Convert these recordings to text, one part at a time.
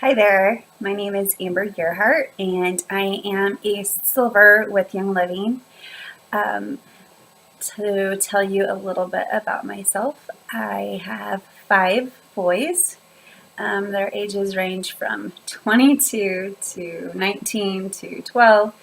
Hi there, my name is Amber Gerhart, and I am a silver with Young Living. Um, to tell you a little bit about myself, I have 5 boys. Their ages range from 22 to 19 to 12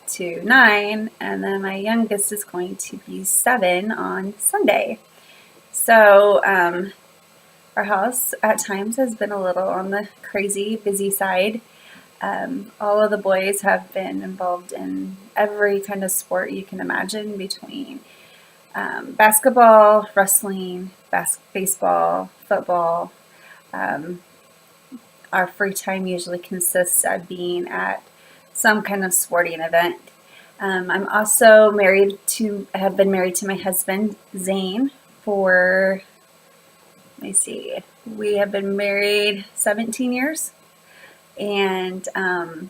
to 9, and then my youngest is going to be 7 on Sunday. So, our house at times has been a little on the crazy, busy side. All of the boys have been involved in every kind of sport you can imagine between basketball, wrestling, baseball, football. Um, our free time usually consists of being at some kind of sporting event. I'm also have been married to my husband, Zane, for, let me see, we have been married 17 years. And I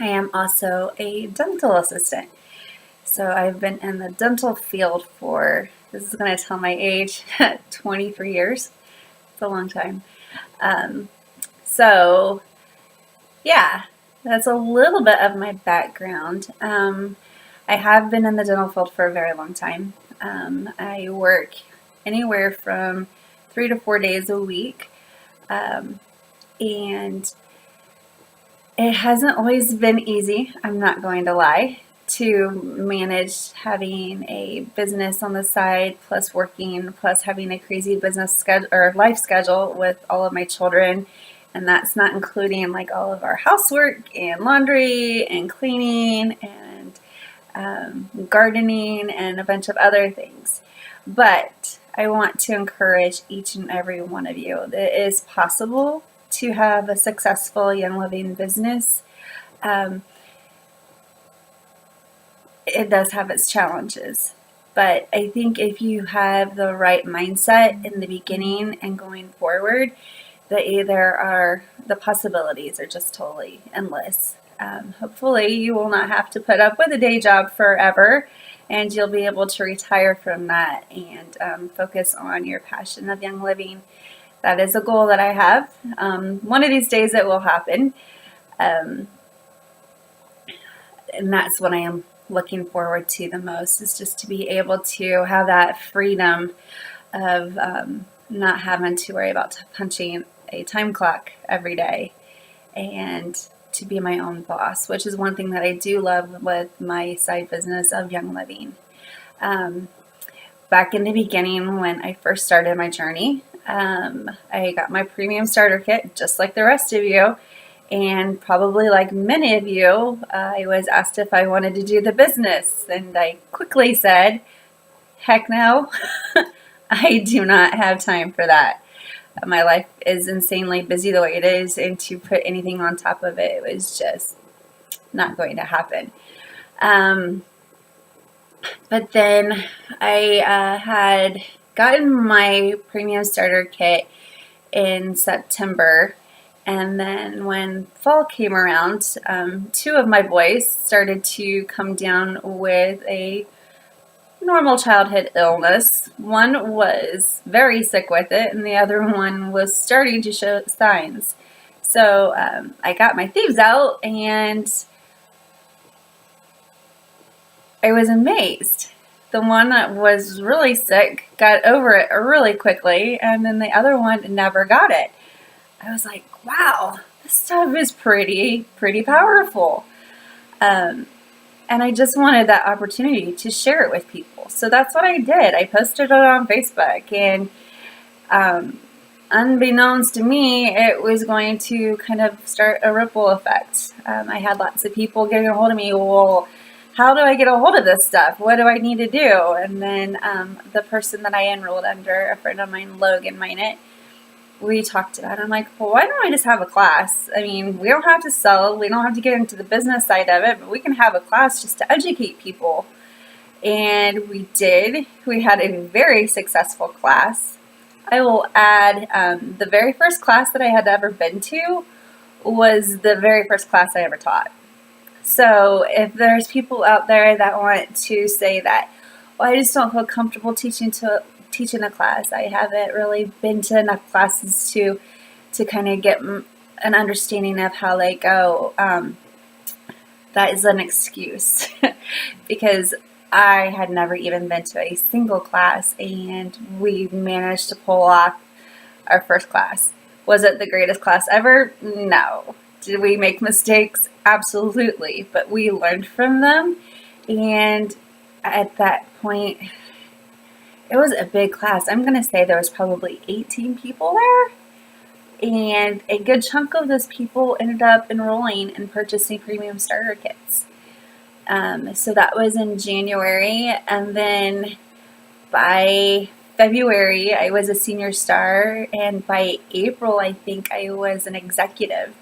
am also a dental assistant. So I've been in the dental field for, this is going to tell my age, 23 years. It's a long time. Um, so, yeah, that's a little bit of my background. I have been in the dental field for a very long time. I work anywhere from 3 to 4 days a week. And it hasn't always been easy, I'm not going to lie, to manage having a business on the side, plus working, plus having a crazy business schedule or life schedule with all of my children. And that's not including like all of our housework and laundry and cleaning and gardening and a bunch of other things. But I want to encourage each and every one of you that it is possible to have a successful Young Living business. Um, it does have its challenges, but I think if you have the right mindset in the beginning and going forward, the possibilities are just totally endless. Hopefully, you will not have to put up with a day job forever, and you'll be able to retire from that and focus on your passion of Young Living. That is a goal that I have. One of these days it will happen. Um, and that's what I am looking forward to the most, is just to be able to have that freedom of not having to worry about punching a time clock every day and to be my own boss, which is one thing that I do love with my side business of Young Living. Back in the beginning, when I first started my journey, I got my premium starter kit, just like the rest of you. And probably like many of you, I was asked if I wanted to do the business. And I quickly said, heck no, I do not have time for that. My life is insanely busy the way it is, and to put anything on top of it was just not going to happen. But then I had gotten my premium starter kit in September. And then when fall came around, 2 of my boys started to come down with a normal childhood illness. One was very sick with it, and the other one was starting to show signs. So I got my thieves out, and I was amazed. The one that was really sick got over it really quickly, and then the other one never got it. I was like, wow, this stuff is pretty powerful. And I just wanted that opportunity to share it with people. So that's what I did. I posted it on Facebook, and unbeknownst to me, it was going to kind of start a ripple effect. I had lots of people getting a hold of me. Well, how do I get a hold of this stuff? What do I need to do? And then the person that I enrolled under, a friend of mine, Logan Minot, we talked about it. I'm like, well, why don't I just have a class? I mean, we don't have to sell. We don't have to get into the business side of it, but we can have a class just to educate people. And we did. We had a very successful class. I will add, the very first class that I had ever been to was the very first class I ever taught. So if there's people out there that want to say that, well, I just don't feel comfortable teaching a class, I haven't really been to enough classes to to kind of get an understanding of how they go, that is an excuse because I had never even been to a single class, and we managed to pull off our first class. Was it the greatest class ever? No. Did we make mistakes? Absolutely. But we learned from them. And at that point, it was a big class. I'm going to say there was probably 18 people there. And a good chunk of those people ended up enrolling and purchasing premium starter kits. So that was in January. And then by February, I was a senior star. And by April, I think I was an executive.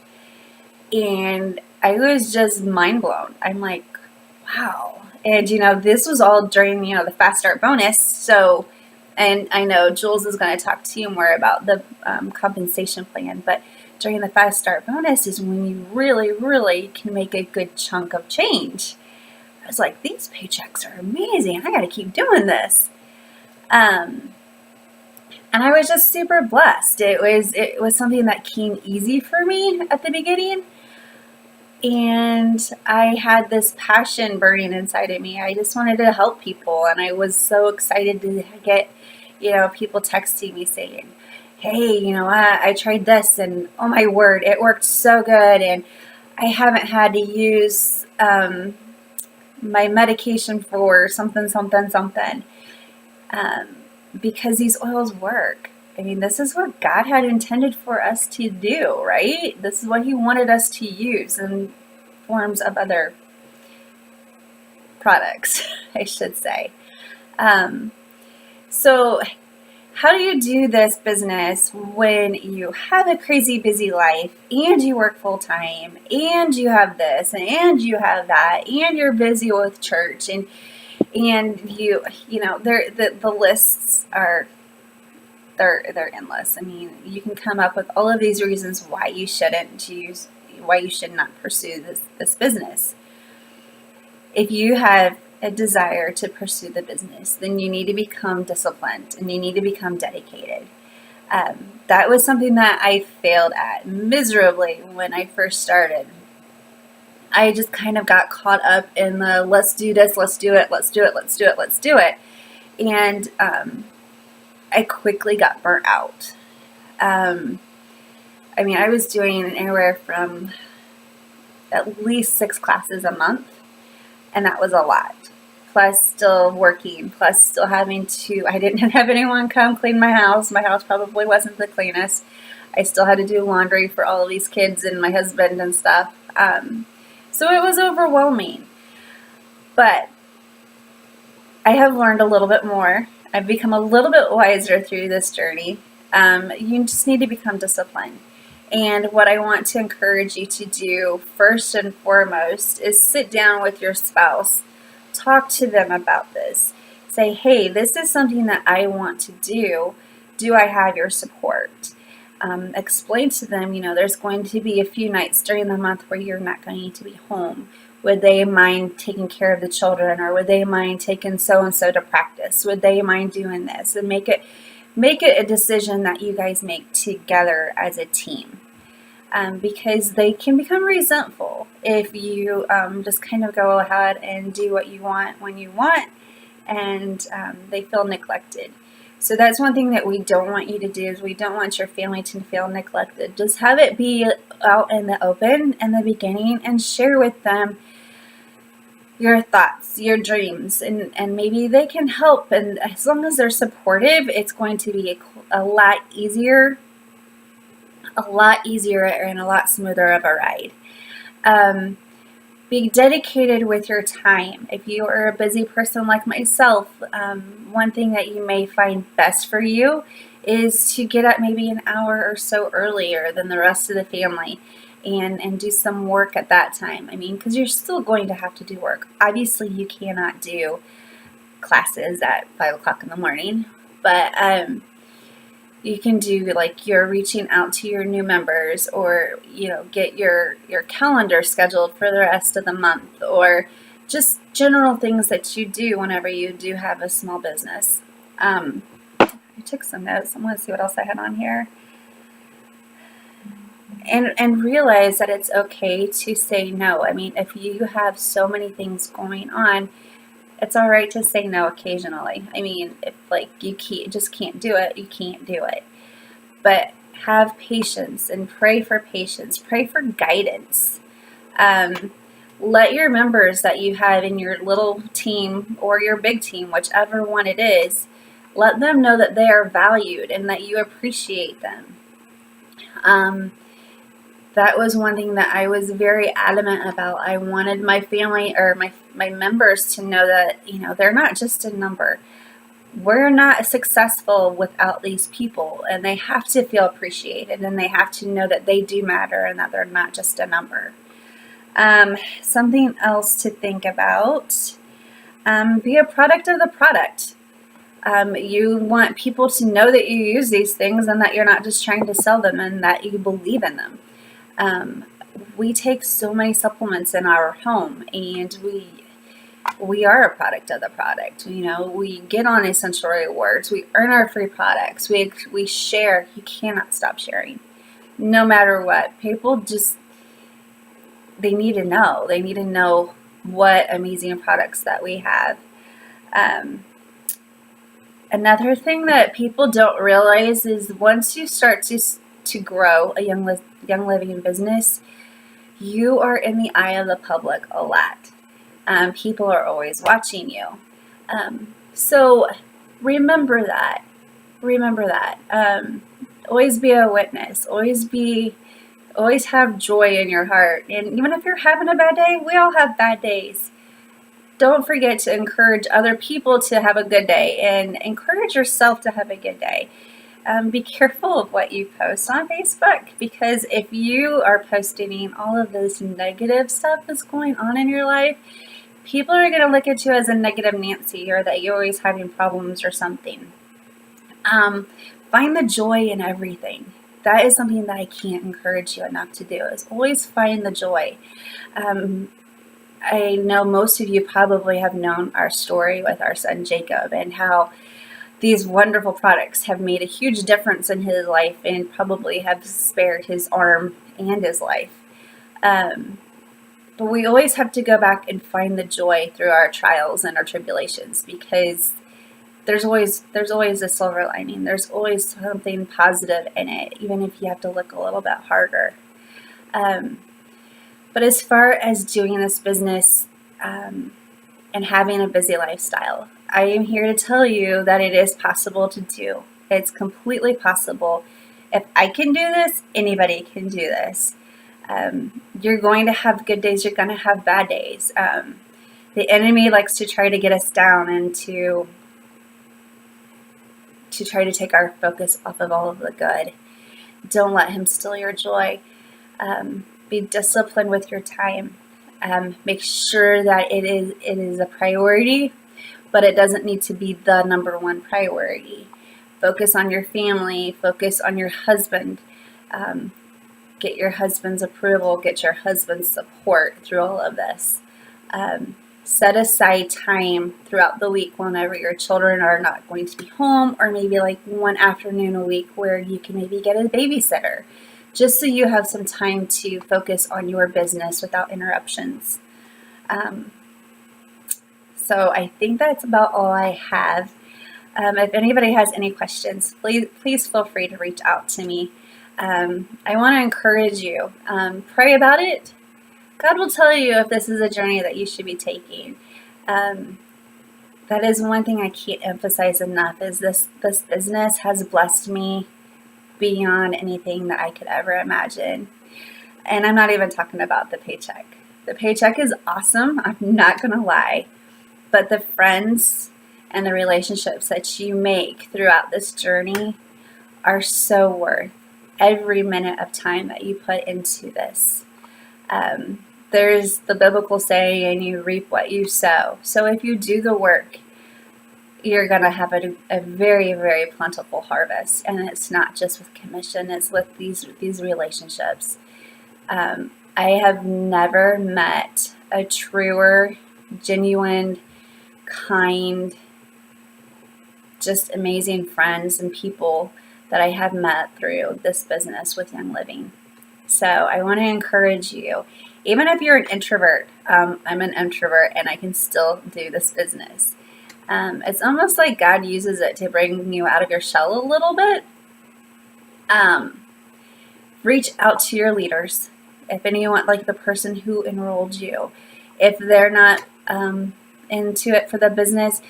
And I was just mind blown. I'm like, wow. And, this was all during, the Fast Start bonus. So, and I know Jules is going to talk to you more about the compensation plan, but during the Fast Start bonus is when you really, really can make a good chunk of change. I was like, these paychecks are amazing. I got to keep doing this. And I was just super blessed. It was something that came easy for me at the beginning. And I had this passion burning inside of me. I just wanted to help people. And I was so excited to get, people texting me saying, hey, I tried this and oh my word, it worked so good. And I haven't had to use my medication for something, because these oils work. I mean, this is what God had intended for us to do, right? This is what He wanted us to use in forms of other products, I should say. So how do you do this business when you have a crazy busy life and you work full time and you have this and you have that and you're busy with church and the lists are they're endless. I mean, you can come up with all of these reasons why you should not pursue this business. If you have a desire to pursue the business, then you need to become disciplined and you need to become dedicated. That was something that I failed at miserably when I first started. I just kind of got caught up in the let's do this, let's do it. And I quickly got burnt out. I was doing anywhere from at least 6 classes a month, and that was a lot. Plus still working, plus still having to, I didn't have anyone come clean my house. My house probably wasn't the cleanest. I still had to do laundry for all of these kids and my husband and stuff. So it was overwhelming. But I have learned a little bit more. I've become a little bit wiser through this journey. You just need to become disciplined. And what I want to encourage you to do first and foremost is sit down with your spouse. Talk to them about this. Say, hey, this is something that I want to do. Do I have your support? Explain to them, there's going to be a few nights during the month where you're not going to be home. Would they mind taking care of the children, or would they mind taking so-and-so to practice? Would they mind doing this? And make it a decision that you guys make together as a team. Because they can become resentful if you just kind of go ahead and do what you want when you want, and they feel neglected. So that's one thing that we don't want you to do, is we don't want your family to feel neglected. Just have it be out in the open in the beginning and share with them your thoughts, your dreams, and maybe they can help. And as long as they're supportive, it's going to be a lot easier and a lot smoother of a ride. Be dedicated with your time. If you are a busy person like myself, one thing that you may find best for you is to get up maybe an hour or so earlier than the rest of the family and do some work at that time. Because you're still going to have to do work. Obviously, you cannot do classes at 5 o'clock in the morning, but you can do like you're reaching out to your new members, or get your calendar scheduled for the rest of the month, or just general things that you do whenever you do have a small business. I took some notes. I want to see what else I had on here. and realize that it's okay to say no. I mean, if you have so many things going on, it's all right to say no occasionally. I mean, if like just can't do it, you can't do it. But have patience and pray for patience. Pray for guidance. Um, let your members that you have in your little team or your big team, whichever one it is, let them know that they are valued and that you appreciate them. Um, that was one thing that I was very adamant about. I wanted my family or my members to know that, they're not just a number. We're not successful without these people, and they have to feel appreciated, and they have to know that they do matter and that they're not just a number. Something else to think about, be a product of the product. You want people to know that you use these things and that you're not just trying to sell them and that you believe in them. We take so many supplements in our home, and we are a product of the product. We get on Essential Rewards. We earn our free products. We share. You cannot stop sharing, no matter what. People just, they need to know. They need to know what amazing products that we have. Another thing that people don't realize is once you start to grow a Young Living business, you are in the eye of the public a lot. People are always watching you. So remember that. Always be a witness. Always have joy in your heart. And even if you're having a bad day, we all have bad days. Don't forget to encourage other people to have a good day and encourage yourself to have a good day. Be careful of what you post on Facebook, because if you are posting all of this negative stuff that's going on in your life, people are going to look at you as a negative Nancy, or that you're always having problems or something. Find the joy in everything. That is something that I can't encourage you enough to do, is always find the joy. I know most of you probably have known our story with our son Jacob, and how these wonderful products have made a huge difference in his life and probably have spared his arm and his life. But we always have to go back and find the joy through our trials and our tribulations, because there's always a silver lining. There's always something positive in it, even if you have to look a little bit harder. But as far as doing this business and having a busy lifestyle, I am here to tell you that it is possible to do. It's completely possible. If I can do this, anybody can do this. You're going to have good days. You're going to have bad days. The enemy likes to try to get us down and to try to take our focus off of all of the good. Don't let him steal your joy. Be disciplined with your time. Make sure that it is a priority, but it doesn't need to be the number one priority. Focus on your family. Focus on your husband. Get your husband's approval. Get your husband's support through all of this. Set aside time throughout the week whenever your children are not going to be home, or maybe like one afternoon a week where you can maybe get a babysitter, just so you have some time to focus on your business without interruptions. So I think that's about all I have. If anybody has any questions, please feel free to reach out to me. I want to encourage you. Pray about it. God will tell you if this is a journey that you should be taking. That is one thing I can't emphasize enough, is this business has blessed me beyond anything that I could ever imagine. And I'm not even talking about the paycheck. The paycheck is awesome, I'm not going to lie. But the friends and the relationships that you make throughout this journey are so worth every minute of time that you put into this. There's the biblical saying, you reap what you sow. So if you do the work, you're going to have a very, very plentiful harvest. And it's not just with commission, it's with these relationships. I have never met a truer, genuine, kind, just amazing friends and people that I have met through this business with Young Living. So I want to encourage you, even if you're an introvert, I'm an introvert and I can still do this business. It's almost like God uses it to bring you out of your shell a little bit. Reach out to your leaders. If anyone, like the person who enrolled you, if they're not into it for the business,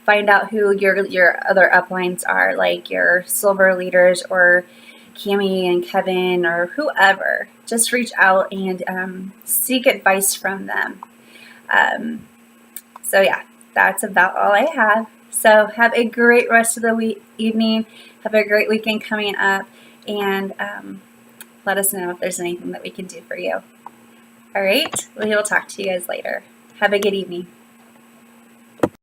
find out who your other uplines are, like your silver leaders or Cami and Kevin or whoever. Just reach out and seek advice from them. So yeah, that's about all I have. So have a great rest of the evening. Have a great weekend coming up, and let us know if there's anything that we can do for you. All right, we will talk to you guys later. Have a good evening.